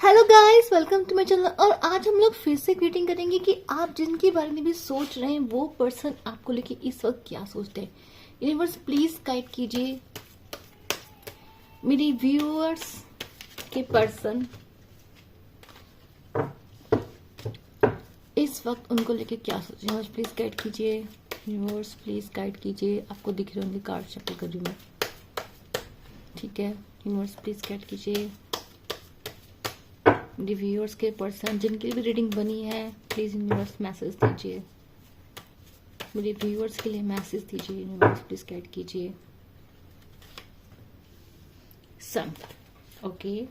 Hello guys, welcome to my channel. और आज हम लोग फिर से ग्रीटिंग करेंगे कि आप जिनके बारे में भी सोच रहे हैं वो पर्सन आपको लेके इस वक्त क्या सोचते हैं। यूनिवर्स प्लीज गाइड कीजिए मेरी व्यूअर्स के पर्सन इस वक्त उनको लेके क्या सोच रहे हैं। यूनिवर्स प्लीज गाइड कीजिए, यूनिवर्स प्लीज गाइड कीजिए। आपको दिख रहे होंगे कार्ड शफल कर रही हूँ मैं, ठीक है। यूनिवर्स प्लीज गाइड कीजिए मेरे व्यूअर्स के पर्सन जिनकी भी रीडिंग बनी है। प्लीज यूनिवर्स मैसेज दीजिए, मेरे व्यूअर्स के लिए मैसेज दीजिए। यूनिवर्स प्लीज गाइड कीजिए। Sun, okay,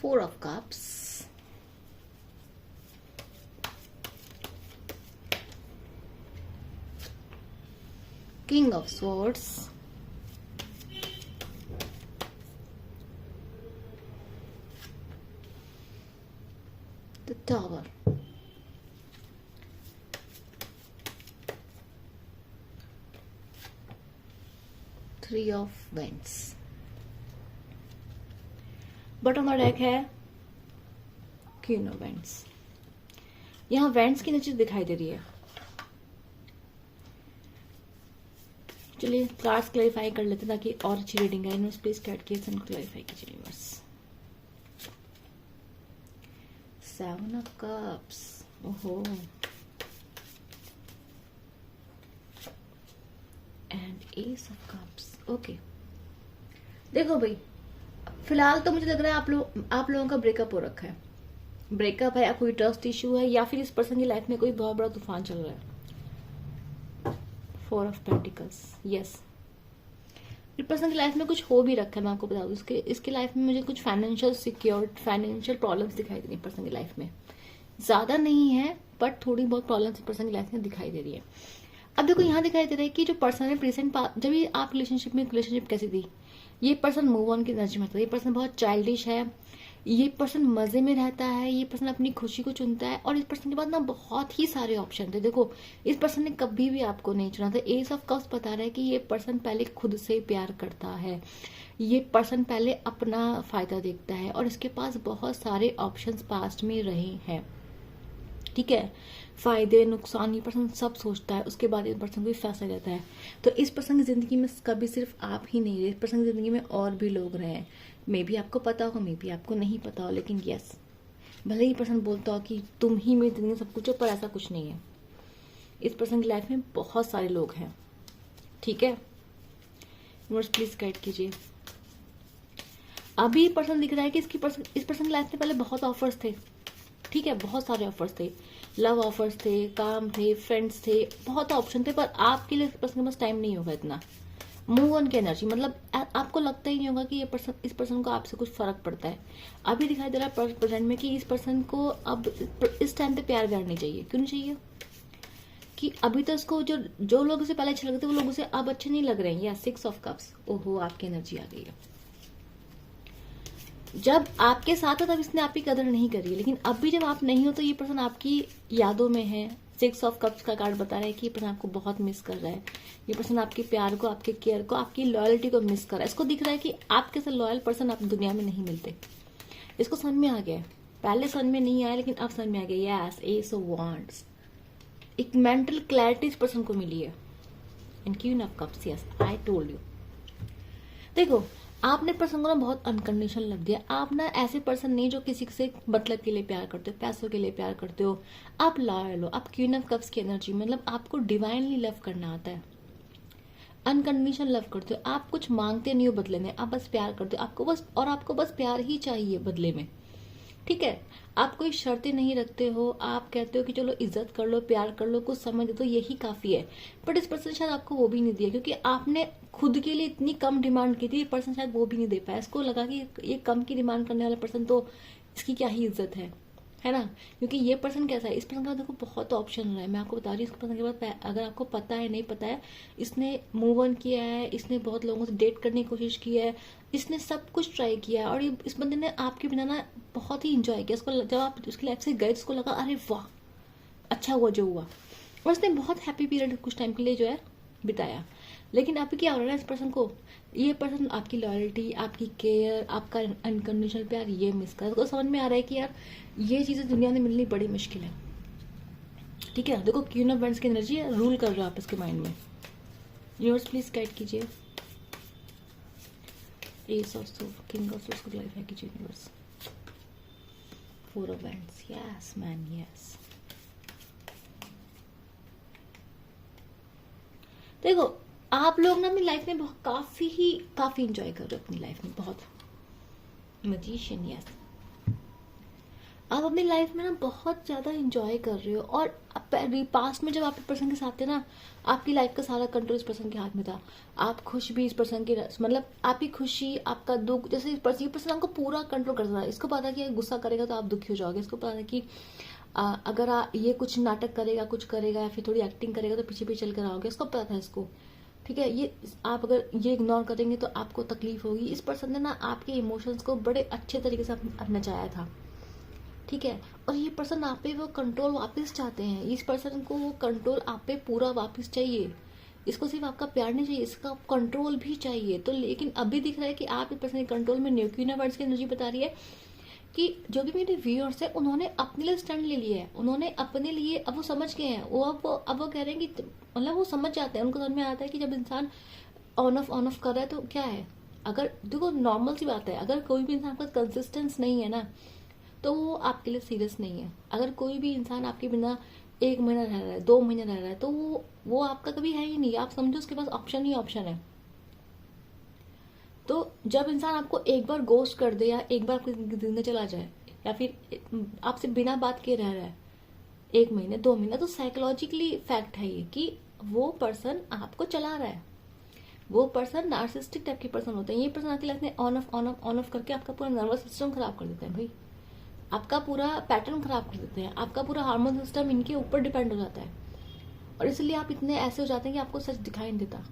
four of cups, King of Swords, the Tower, Three of Wands। Bottom of deck है Queen of Wands। यहाँ Wands की नीचे दिखाई दे रही है। चलिए कार्ड्स क्लैरिफाई कर लेते हैं ताकि और अच्छी रीडिंग है। यूनिवर्स प्लीज गाइड कीजिए, क्लैरिफाई कीजिए यूनिवर्स। सेवन ऑफ कप्स, ओहो, and S of cups. Okay, देखो भाई, फिलहाल तो मुझे लग रहा है आप लोगों का ब्रेकअप हो रखा है। ब्रेकअप है या कोई ट्रस्ट इशू है या फिर इस पर्सन की लाइफ में कोई बहुत बड़ा तूफान चल रहा है। फोर ऑफ पेंटिकल्स, यस, इस पर्सन की लाइफ में कुछ हो भी रखा है। मैं आपको बता दूं, इसकी लाइफ में मुझे कुछ फाइनेंशियल प्रॉब्लम्स दिखाई दे रही है पर्सन की लाइफ में। ज्यादा नहीं है बट थोड़ी बहुत प्रॉब्लम्स पर्सन की लाइफ में दिखाई दे रही है। अब देखो यहाँ दिखाई दे रहा है कि जो पर्सन है प्रेजेंट, जब भी आप रिलेशनशिप कैसी थी, ये पर्सन मूव ऑन की एनर्जी में था। ये पर्सन बहुत चाइल्डिश है, ये पर्सन मजे में रहता है, ये पर्सन अपनी खुशी को चुनता है। और इस पर्सन के पास ना बहुत ही सारे ऑप्शन थे। देखो, इस पर्सन ने कभी भी आपको नहीं चुना था। एस ऑफ कप्स बता रहा है कि ये पर्सन पहले खुद से प्यार करता है, ये पर्सन पहले अपना फायदा देखता है और इसके पास बहुत सारे ऑप्शंस पास्ट में रहे हैं, ठीक है। फायदे नुकसान ये पर्सन सब सोचता है, उसके बाद इस पर्सन को फैसला लेता है। तो इस पर्सन की जिंदगी में कभी सिर्फ आप ही नहीं रहे, इस पर्सन की जिंदगी में और भी लोग रहे हैं। मे भी आपको पता हो, मे भी आपको नहीं पता हो, लेकिन यस, भले ही पर्सन बोलता हो कि तुम ही मेरी जिंदगी में सब कुछ हो, पर ऐसा कुछ नहीं है। इस पर्सन की लाइफ में बहुत सारे लोग हैं, ठीक है। यूनिवर्स प्लीज गाइड कीजिए। अभी पर्सन दिख रहा है कि इस पर्सन की लाइफ में पहले बहुत ऑफर्स थे, ठीक है, बहुत सारे ऑफर्स थे, लव ऑफर्स थे, काम थे, फ्रेंड्स थे, बहुत ऑप्शन थे, पर आपके लिए पर्सन के पास टाइम नहीं होगा इतना। मूव ऑन की एनर्जी, मतलब आपको लगता ही नहीं होगा कि इस पर्सन को आपसे कुछ फर्क पड़ता है। अभी दिखाई दे रहा है प्रेजेंट में कि इस पर्सन को अब इस टाइम पे प्यार करनी चाहिए। क्यों नहीं चाहिए? कि अभी तो इसको जो लोग उसे पहले अच्छे लगते थे वो लोग उसे अब अच्छे नहीं लग रहे हैं। या सिक्स ऑफ कप्स, ओहो, आपकी एनर्जी आ गई है। जब आपके साथ है तब इसने आपकी कदर नहीं करी है, लेकिन अब भी जब आप नहीं हो तो ये पर्सन आपकी यादों में है। सिक्स ऑफ कप्स का कार्ड बता रहा है कि ये पर्सन आपको बहुत मिस कर रहा है। ये पर्सन आपके प्यार को, आपके केयर को, आपकी लॉयल्टी को मिस कर रहा है। इसको दिख रहा है कि आपके से लॉयल पर्सन आप दुनिया में नहीं मिलते। इसको समझ में आ गया है, पहले समझ में नहीं आया लेकिन अब समझ में आ गया। यस, एस ऑफ वांड्स, एक मेंटल क्लैरिटी इस पर्सन को मिली है। And queen of cups, yes, I told you. देखो, आपने पर्सन को ना बहुत अनकंडीशनल लग दिया। आप ना ऐसे पर्सन नहीं जो किसी से मतलब के लिए प्यार करते हो, पैसों के लिए प्यार करते हो। आप लॉयल हो, आप क्वीन ऑफ कप्स की एनर्जी, मतलब आपको डिवाइनली लव करना आता है, अनकंडीशनल लव करते हो। आप कुछ मांगते नहीं हो बदले में, आप बस प्यार करते हो। आपको बस प्यार ही चाहिए बदले में, ठीक है। आप कोई शर्तें नहीं रखते हो, आप कहते हो कि चलो इज्जत कर लो, प्यार कर लो, कुछ समय दे दो, यही काफी है। बट इस पर्सन शायद आपको वो भी नहीं दिया, क्योंकि आपने खुद के लिए इतनी कम डिमांड की थी। पर्सन शायद वो भी नहीं दे पाया। इसको लगा कि ये कम की डिमांड करने वाला पर्सन तो इसकी क्या ही इज्जत है ना। क्योंकि ये पर्सन कैसा है, इस पर्सन का देखो बहुत ऑप्शन है। मैं आपको बता रही हूँ, इस पर्सन के बाद अगर आपको पता है नहीं पता है, इसने मूव ऑन किया है, इसने बहुत लोगों से डेट करने की कोशिश की है, इसने सब कुछ ट्राई किया है। और ये इस बंदे ने आपके बिना ना बहुत ही इंजॉय किया। इसको जब आप उसकी लाइफ से गए, इसको लगा अरे वाह, अच्छा हुआ जो हुआ। और उसने बहुत हैप्पी पीरियड कुछ टाइम के लिए जो है बिताया, लेकिन अभी क्या हो रहा है इस पर्सन को, ये पर्सन आपकी लॉयल्टी, आपकी केयर, आपका अनकंडीशनल प्यार ये मिस कर, तो समझ में आ रहा है कि यार ये चीजें दुनिया में मिलनी बड़ी मुश्किल है। ठीक है, देखो क्वीन ऑफ वैंड्स की एनर्जी रूल कर रहा है आप इसके माइंड में। यूनिवर्स प्लीज गाइड कीजिए। S of sword, king of swords को क्लैरिफाई कीजिए universe. Four of wands, yes man yes. देखो आप लोग ना अपनी लाइफ में बहुत काफी इंजॉय कर रहे हो अपनी लाइफ में, बहुत। Magician, yes. आप अपनी लाइफ में ना बहुत ज्यादा इंजॉय कर रहे हो, और पास्ट में जब आप पर्सन के साथ थे ना, आपकी लाइफ का सारा कंट्रोल इस पर्सन के हाथ में था। आप खुश भी इस पर्सन की, मतलब आपकी खुशी, आपका दुख, जैसे ये पर्सन आपको पूरा कंट्रोल करता था। इसको पता कि गुस्सा करेगा तो आप दुखी हो जाओगे, इसको पता है कि अगर ये कुछ नाटक करेगा, कुछ करेगा या फिर थोड़ी एक्टिंग करेगा तो पीछे पीछे चल कर आओगे, इसको पता था इसको। ठीक है, ये आप अगर ये इग्नोर करेंगे तो आपको तकलीफ होगी। इस पर्सन ने ना आपके इमोशंस को बड़े अच्छे तरीके से नचाया था। ठीक है, और ये पर्सन आप पे वो कंट्रोल वापस चाहते हैं। इस पर्सन को वो कंट्रोल आप पे पूरा वापस चाहिए। इसको सिर्फ आपका प्यार नहीं चाहिए, इसका कंट्रोल भी चाहिए। तो लेकिन अभी दिख रहा है कि आप इस पर्सन के कंट्रोल में नहीं हो। क्वीन ऑफ वैंड्स की एनर्जी बता रही है कि जो भी मेरे व्यूअर्स है उन्होंने अपने लिए स्टैंड ले लिया है, उन्होंने अपने लिए, अब वो समझ गए हैं, वो अब वो कह रहे हैं कि मतलब वो समझ जाते हैं, उनको समझ में आता है कि जब इंसान ऑन ऑफ कर रहा है तो क्या है। अगर देखो नॉर्मल सी बात है, अगर कोई भी इंसान का कंसिस्टेंस नहीं है ना तो वो आपके लिए सीरियस नहीं है। अगर कोई भी इंसान आपके बिना 1 महीना रह रहा है, 2 महीने रह रहा है, तो वो आपका कभी है ही नहीं। आप समझो उसके पास ऑप्शन ही ऑप्शन है। तो जब इंसान आपको एक बार गोस्ट कर दे या एक बार आपकी जिंदगी चला जाए या फिर आपसे बिना बात किए रह रहा है 1 महीने 2 महीने, तो साइकोलॉजिकली फैक्ट है ये कि वो पर्सन आपको चला रहा है। वो पर्सन नार्सिस्टिक टाइप के पर्सन होते हैं। ये पर्सन आपकी लाइफ में ऑन ऑफ करके आपका पूरा नर्वस सिस्टम खराब कर देते हैं भाई, आपका पूरा पैटर्न खराब कर देते हैं, आपका पूरा हार्मोन सिस्टम इनके ऊपर डिपेंड हो जाता है। और इसलिए आप इतने ऐसे हो जाते हैं कि आपको सच दिखाई नहीं देता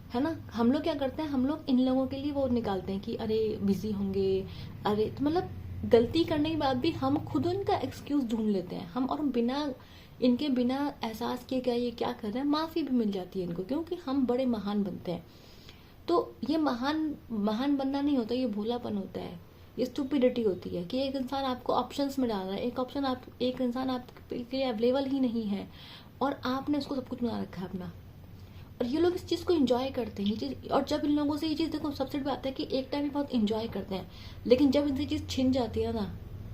है ना। हम लोग क्या करते हैं, हम लोग इन लोगों के लिए वो निकालते हैं कि अरे बिजी होंगे, अरे तो मतलब गलती करने के बाद भी हम खुद उनका एक्सक्यूज ढूंढ लेते हैं हम, और इनके बिना एहसास किए क्या ये क्या कर रहे हैं, माफी भी मिल जाती है इनको, क्योंकि हम बड़े महान बनते हैं। तो ये महान बनना नहीं होता, ये भोलापन होता है, ये स्टुपिडिटी होती है कि एक इंसान आपको ऑप्शंस में डाल रहा है, एक इंसान आपके लिए अवेलेबल ही नहीं है और आपने उसको सब कुछ बना रखा है अपना। और ये लोग इस चीज को एंजॉय करते हैं, ये चीज। और जब इन लोगों से ये चीज, देखो सबसे बड़ी बात है कि एक टाइम में बहुत एंजॉय करते हैं, लेकिन जब इनसे चीज छिन जाती है ना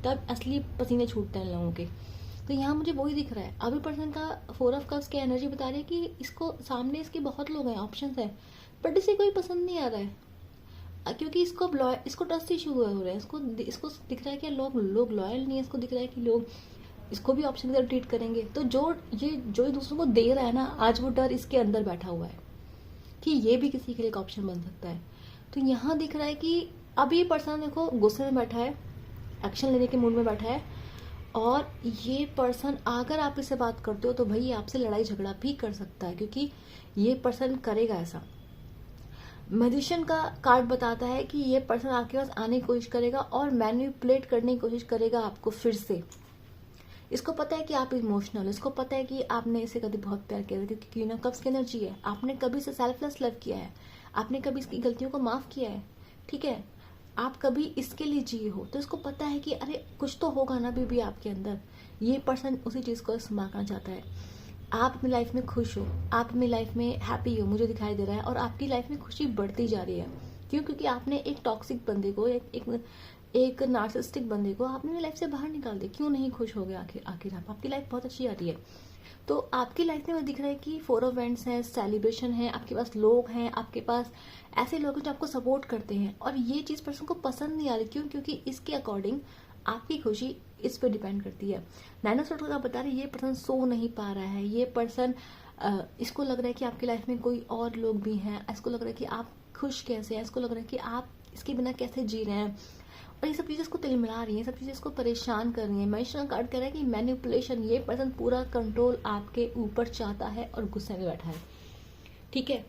तब असली पसीने छूटते हैं इन लोगों के। तो यहाँ मुझे वही दिख रहा है। अभी पर्सन का 4 ऑफ कप्स की एनर्जी बता रही है कि इसको सामने इसके बहुत लोग हैं, ऑप्शंस है, बट इसे कोई पसंद नहीं आ रहा है क्योंकि इसको ट्रस्ट इशू हो रहा है। इसको दिख रहा है कि लोग लॉयल नहीं है। इसको दिख रहा है कि लोग इसको भी ऑप्शन की तरह ट्रीट करेंगे। तो जो दूसरों को दे रहा है ना, आज वो डर इसके अंदर बैठा हुआ है कि ये भी किसी के लिए एक ऑप्शन बन सकता है। तो यहाँ दिख रहा है कि अब ये पर्सन देखो गुस्से में बैठा है, एक्शन लेने के मूड में बैठा है, और ये पर्सन अगर आप इससे बात करते हो तो भाई आपसे लड़ाई झगड़ा भी कर सकता है, क्योंकि ये पर्सन करेगा ऐसा। मैजिशियन का कार्ड बताता है कि ये पर्सन आपके पास आने की कोशिश करेगा और मैनिपुलेट करने की कोशिश करेगा आपको फिर से। इसको पता है कि आप इमोशनल, इसको पता है कि आपने इसे कभी बहुत प्यार किया, क्योंकि क्वीन ऑफ कप्स की एनर्जी है। आपने कभी इसे सेल्फलेस लव किया है, आपने कभी इसकी गलतियों को माफ किया है, ठीक है, आप कभी इसके लिए जिए हो। तो इसको पता है कि अरे कुछ तो होगा ना भी आपके अंदर। ये पर्सन उसी चीज को इस्तेमाल करना चाहता है। आप अपनी लाइफ में खुश हो, आप अपनी लाइफ में हैप्पी हो, मुझे दिखाई दे रहा है, और आपकी लाइफ में खुशी बढ़ती जा रही है। क्यों? क्योंकि आपने एक टॉक्सिक बंदे को, एक नार्सिस्टिक बंदे को आपने लाइफ से बाहर निकाल दिया। क्यों नहीं खुश हो गए आखिर आप? आपकी लाइफ बहुत अच्छी आ रही है। तो आपकी लाइफ में दिख रहा है कि 4 ऑफ वैंड्स है, सेलिब्रेशन है, आपके पास लोग हैं, आपके पास ऐसे लोग हैं जो आपको सपोर्ट करते हैं, और ये चीज पर्सन को पसंद नहीं आ रही। क्यों? क्योंकि इसके अकॉर्डिंग आपकी खुशी इस पर डिपेंड करती है। नाइन ऑफ सोर्ड्स का बता रहे ये पर्सन सो नहीं पा रहा है, ये पर्सन इसको लग रहा है कि आपकी लाइफ में कोई और लोग भी हैं, इसको लग रहा है कि आप खुश कैसे हैं, इसको लग रहा है कि आप इसके बिना कैसे जी रहे हैं, और ये सब चीजें इसको तिलमिला रही हैं, सब चीजें इसको परेशान कर रही हैं। मैजिशियन कार्ड कह रहा है कि मैनिपुलेशन, ये पर्सन पूरा कंट्रोल आपके ऊपर चाहता है और गुस्से में बैठा है, ठीक है।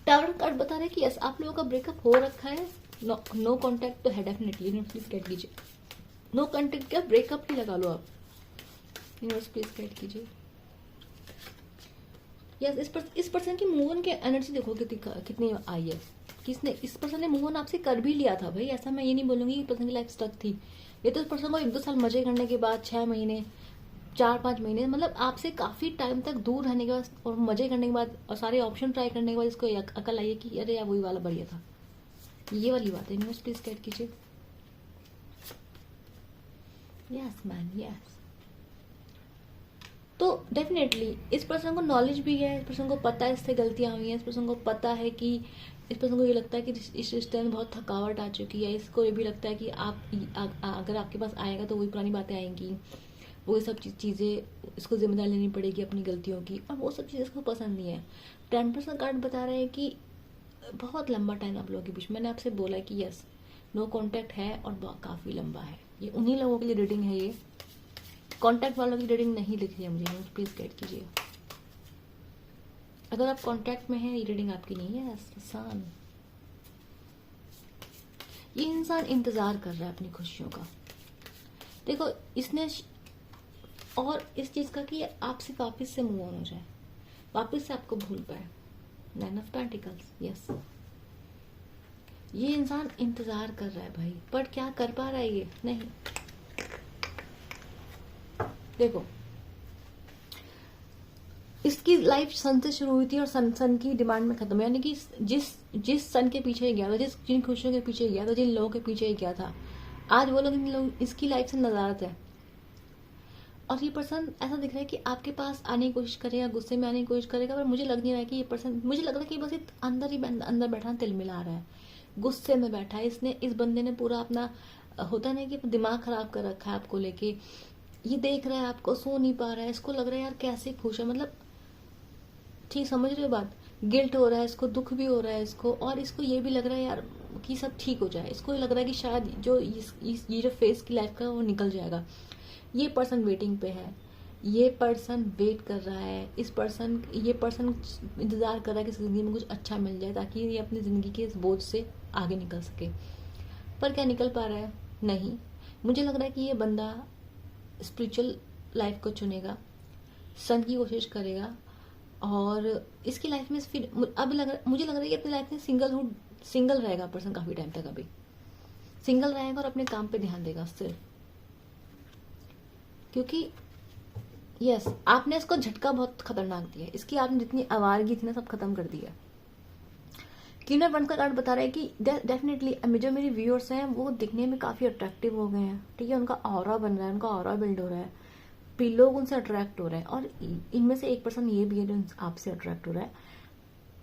टावर कार्ड बता रहा है कि यस आप लोगों का ब्रेकअप हो रखा है, नो कॉन्टेक्ट तो है डेफिनेटली। प्लीज गाइड कीजिए, नो कॉन्टेक्ट क्या ब्रेकअप ही लगा लो आप। यूनिवर्स प्लीज गाइड कीजिए। यस, इस पर्सन की मूव ऑन की एनर्जी देखो कितनी आई है। किसने, इस पर्सन ने मूव ऑन आपसे कर भी लिया था भाई। ऐसा मैं ये नहीं बोलूंगी कि पर्सन की लाइफ स्टक थी। ये तो इस पर्सन को 1-2 साल मजे करने के बाद, 6 महीने, 4-5 महीने, मतलब आपसे काफी टाइम तक दूर रहने के बाद और मजे करने के बाद और सारे ऑप्शन ट्राई करने के बाद इसको अकल आई है कि अरे यार वही वाला बढ़िया था। ये वाली बात है। यूनिवर्स प्लीज गाइड कीजिए। Yes man, yes. तो डेफिनेटली इस पर्सन को नॉलेज भी है, इस पर्सन को पता है इससे गलतियां हुई हैं, इस पर्सन को पता है कि, इस पर्सन को ये लगता है कि इस रिश्ते में बहुत थकावट आ चुकी है। इसको ये भी लगता है कि अगर आपके पास आएगा तो वही पुरानी बातें आएंगी, वो सब चीज़ें इसको जिम्मेदारी लेनी पड़ेगी अपनी गलतियों की, और वो सब चीज़ें इसको पसंद नहीं है। 10% कार्ड बता रहे हैं कि बहुत लंबा टाइम आप लोगों के बीच। मैंने आपसे बोला कि यस, नो कॉन्टैक्ट है और काफ़ी लंबा है। ये उन्हीं लोगों के लिए रीडिंग है। ये कॉन्टैक्ट वालों की रीडिंग नहीं लिख रही है मुझे, प्लीज गाइड कीजिए। अगर आप कॉन्टैक्ट में हैं, ये रीडिंग आपकी नहीं है। इंसान, ये इंसान इंतजार कर रहा है अपनी खुशियों का। देखो इसने, और इस चीज का कि आपसे वापस से मूव ऑन हो जाए, वापस से आपको भूल पाए। 9 ऑफ पेंटिकल्स, यस। ये इंसान इंतजार कर रहा है भाई, पर क्या कर पा रहा है ये? नहीं। देखो इसकी लाइफ सन से शुरू हुई थी और सन की डिमांड में खत्म, यानी कि जिस सन के पीछे गया था, जिन खुशियों के पीछे गया था, जिन लोगों के पीछे गया था, आज वो लोग इसकी लाइफ से नजारत है। और ये पर्सन ऐसा दिख रहा है कि आपके पास आने की कोशिश करेगा, गुस्से में आने की कोशिश करेगा, पर मुझे लग नहीं रहा है कि ये पर्सन, मुझे लग रहा है कि बस अंदर बैठा तिल मिला रहा है, गुस्से में बैठा है। इस बंदे ने पूरा अपना, होता नहीं कि दिमाग खराब कर रखा है आपको लेके। ये देख रहा है आपको, सो नहीं पा रहा है, इसको लग रहा है यार कैसे खुश है, मतलब ठीक समझ रहे हो बात। गिल्ट हो रहा है इसको, दुख भी हो रहा है इसको, और इसको ये भी लग रहा है यार कि सब ठीक हो जाए। इसको लग रहा है कि शायद जो ये जो फेस की लाइफ का वो निकल जाएगा। ये पर्सन वेटिंग पे है, ये पर्सन वेट कर रहा है। ये पर्सन इंतजार कर रहा है कि जिंदगी में कुछ अच्छा मिल जाए ताकि ये अपनी जिंदगी के इस बोझ से आगे निकल सके। पर क्या निकल पा रहा है? नहीं। मुझे लग रहा है कि ये बंदा स्पिरिचुअल लाइफ को चुनेगा, सन की कोशिश करेगा, और इसकी लाइफ में फिर मुझे लग रहा है कि अपनी लाइफ में सिंगल रहेगा पर्सन काफी टाइम तक। अभी सिंगल रहेगा और अपने काम पे ध्यान देगा सिर्फ, क्योंकि यस, आपने इसको झटका बहुत खतरनाक दिया। इसकी आपने जितनी आवारगी थी ना, सब खत्म कर दिया। क्वीन ऑफ वंस का कार्ड बता रहा है कि डेफिनेटली जो मेरे व्यूअर्स हैं वो दिखने में काफी अट्रैक्टिव हो गए हैं, ठीक है। उनका ऑरा बन रहा है, उनका ऑरा बिल्ड हो रहा है, फिर लोग उनसे अट्रैक्ट हो रहे हैं, और इनमें से एक पर्सन ये भी है जो आपसे अट्रैक्ट हो रहा है,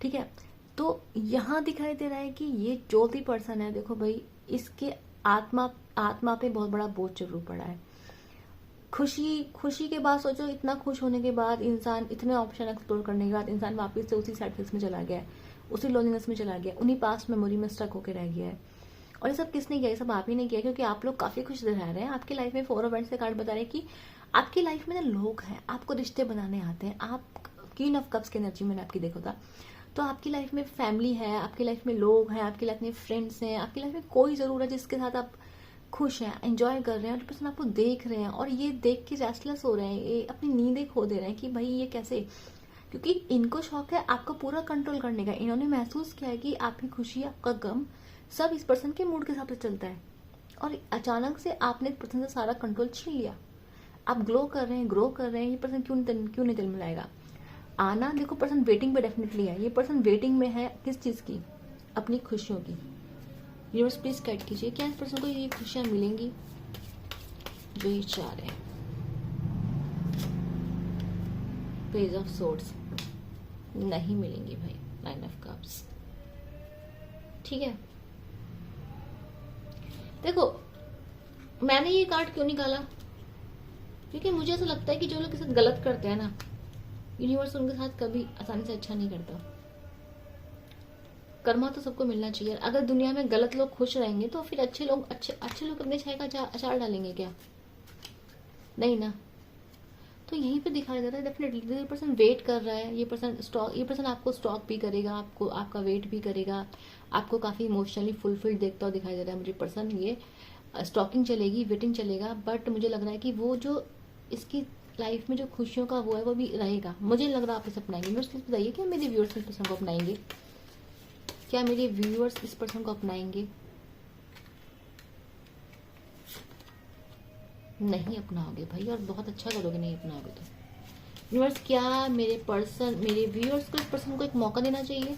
ठीक है। तो यहाँ दिखाई दे रहा है कि ये जो भी पर्सन है, देखो भाई, इसके आत्मा पे बहुत बड़ा बोझ जरूर पड़ा है। खुशी के बाद सोचो, इतना खुश होने के बाद इंसान, इतने ऑप्शन एक्सप्लोर करने के बाद इंसान वापस से उसी सैड फेस में चला गया है, उसी लोनलीनेस में चला गया, उन्हीं पास्ट मेमोरी में स्टक होकर रह गया है। और ये सब किसने किया? ये सब आप ही ने किया, क्योंकि आप लोग काफी खुश रह रहे हैं। आपकी लाइफ में 4 ऑफ वैंड्स से कार्ड बता रहे हैं कि आपकी लाइफ में ना लोग हैं, आपको रिश्ते बनाने आते हैं। आप क्वीन ऑफ कप्स की एनर्जी मैंने आपकी देखा था, तो आपकी लाइफ में फैमिली है, आपकी लाइफ में लोग हैं, आपकी लाइफ में फ्रेंड्स हैं, आपकी लाइफ में कोई जरूर है जिसके साथ आप खुश हैं, एंजॉय कर रहे हैं, और पर्सन आपको देख रहे हैं, और ये देख के रेस्टलेस हो रहे हैं, ये अपनी नींदें खो दे रहे हैं कि भाई ये कैसे, क्योंकि इनको शौक है आपको पूरा कंट्रोल करने का। इन्होंने महसूस किया है कि आपकी खुशी, आपका गम सब इस पर्सन के मूड के हिसाब से चलता है, और अचानक से आपने इस पर्सन से सारा कंट्रोल छीन लिया। आप ग्रो कर रहे हैं, ये पर्सन क्यों नहीं दिल मिलाएगा? आना, देखो पर्सन वेटिंग पे डेफिनेटली है। ये पर्सन वेटिंग में है किस चीज की? अपनी खुशियों की। यूनिवर्स प्लीज गाइड कीजिए, क्या इस पर्सन को ये खुशियां मिलेंगी जो ये चाह रहे हैं? पेज ऑफ सोर्ड्स नहीं मिलेंगी भाई। 9 ऑफ कप्स, ठीक है। देखो मैंने ये कार्ड क्यों निकाला, क्योंकि मुझे ऐसा लगता है कि जो लोग इसके साथ गलत करते हैं ना, यूनिवर्स उनके साथ कभी आसानी से अच्छा नहीं करता। कर्मा तो सबको मिलना चाहिए। अगर दुनिया में गलत लोग खुश रहेंगे तो फिर अच्छे लोग अपने छाए का अचार डालेंगे क्या? नहीं ना। तो यहीं पे दिखाई दे रहा है डेफिनेटली ये पर्सन वेट कर रहा है। ये पर्सन आपको स्टॉक भी करेगा, आपको आपका वेट भी करेगा, आपको काफी इमोशनली फुलफिल्ड देखता हुआ दिखाई दे रहा है मुझे पर्सन। ये स्टॉकिंग चलेगी, वेटिंग चलेगा, बट मुझे लग रहा है कि वो जो इसकी लाइफ में जो खुशियों का वो है वो भी रहेगा। मुझे लग रहा है आप इसे अपनाएंगे। व्यूअर्स प्लीज बताइए क्या मेरे व्यूअर्स इस पर्सन को अपनाएंगे? क्या मेरे व्यूअर्स इस पर्सन को अपनाएंगे? नहीं अपनाओगे भाई, और बहुत अच्छा करोगे नहीं अपनाओगे तो। व्यूअर्स क्या मेरे व्यूअर्स को इस पर्सन को एक मौका देना चाहिए?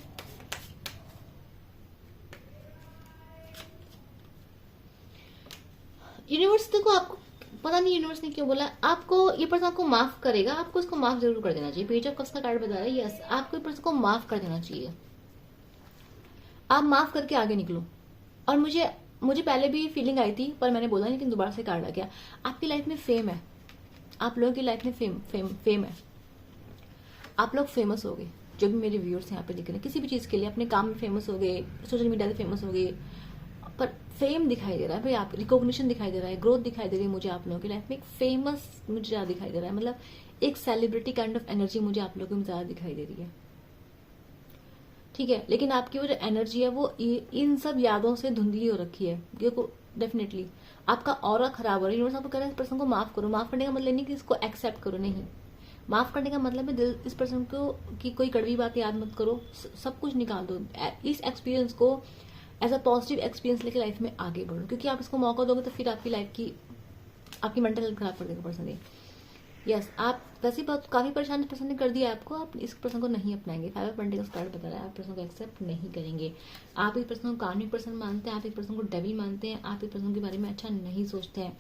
यूनिवर्स देखो, आपको पता नहीं यूनिवर्स ने क्यों बोला, आपको ये पर्सन आपको माफ करेगा, आपको इसको माफ जरूर कर देना चाहिए। पेज ऑफ कप्स का कार्ड बता रहा है यस, आपको ये पर्सन को माफ कर देना चाहिए। आप माफ करके आगे निकलो। और मुझे पहले भी फीलिंग आई थी पर मैंने बोला नहीं, लेकिन दोबारा से कार्ड आ गया। आपकी लाइफ में फेम है, आप लोगों की लाइफ में फेम है। आप लोग फेमस हो गए, जो भी मेरे व्यूअर्स यहाँ पे दिख रहे हैं, किसी भी चीज के लिए अपने काम में फेमस हो गए, सोशल मीडिया से फेमस हो गए, पर फेम दिखाई दे रहा है भाई, आप रिकॉग्निशन दिखाई दे रहा है, ग्रोथ दिखाई दे रही है मुझे आप लोगों की लाइफ में। एक फेमस मुझे ज्यादा दिखाई दे रहा है, मतलब एक सेलिब्रिटी काइंड ऑफ एनर्जी मुझे आप लोगों में ज्यादा दिखाई दे रही है। ठीक है, लेकिन आपकी वो जो एनर्जी है वो इन सब यादों से धुंधली हो रखी है। देखो डेफिनेटली आपका ऑरा खराब हो रहा है। यूनिवर्स आपको कह रहा है इस पर्सन को माफ करो। माफ करने का मतलब नहीं कि इसको एक्सेप्ट करो, नहीं। माफ करने का मतलब है दिल इस पर्सन को की कोई कड़वी बात याद मत करो, सब कुछ निकाल दो। इस एक्सपीरियंस को एज अ पॉजिटिव एक्सपीरियंस लेके लाइफ में आगे बढ़ो, क्योंकि आप इसको मौका दोगे तो फिर आपकी लाइफ की आपकी मेंटल हेल्थ खराब कर देगा पर्सन ये। यस, आप वैसे बहुत काफी परेशान इस पर्सन ने कर दिया आपको, आप इस पर्सन को नहीं अपनाएंगे। 5 ऑफ पेंटिकल्स कार्ड बता रहा है आप पर्सन को एक्सेप्ट नहीं करेंगे। आप इस पर्सन को कार्मिक पर्सन मानते हैं, आप इस पर्सन को डेविल मानते हैं, आप इस पर्सन के बारे में अच्छा नहीं सोचते हैं।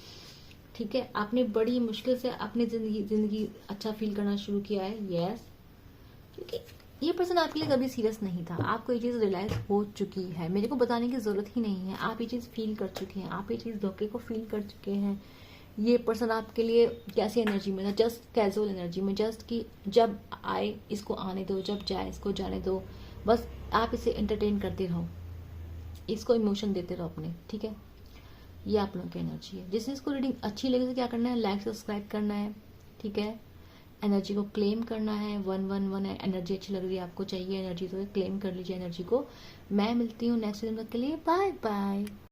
ठीक है, आपने बड़ी मुश्किल से अपनी जिंदगी अच्छा फील करना शुरू किया है। यस, क्योंकि ये पर्सन आपके लिए कभी सीरियस नहीं था। आपको ये चीज रियलाइज हो चुकी है, मेरे को बताने की जरूरत ही नहीं है। आप ये चीज फील कर चुके हैं, आप ये चीज धोखे को फील कर चुके हैं। ये पर्सन आपके लिए कैसी एनर्जी में था, जस्ट कैजुअल एनर्जी में, जस्ट कि जब आए इसको आने दो, जब जाए इसको जाने दो, बस आप इसे एंटरटेन करते रहो, इसको इमोशन देते रहो अपने। ठीक है, ये आप लोगों की एनर्जी है। जिसने इसको रीडिंग अच्छी लगे तो क्या करना है, लाइक सब्सक्राइब करना है। ठीक है, एनर्जी को क्लेम करना है। 111 है, एनर्जी अच्छी लग रही है, आपको चाहिए एनर्जी तो क्लेम कर लीजिए एनर्जी को। मैं मिलती हूँ नेक्स्ट वीडियो के लिए, बाय बाय।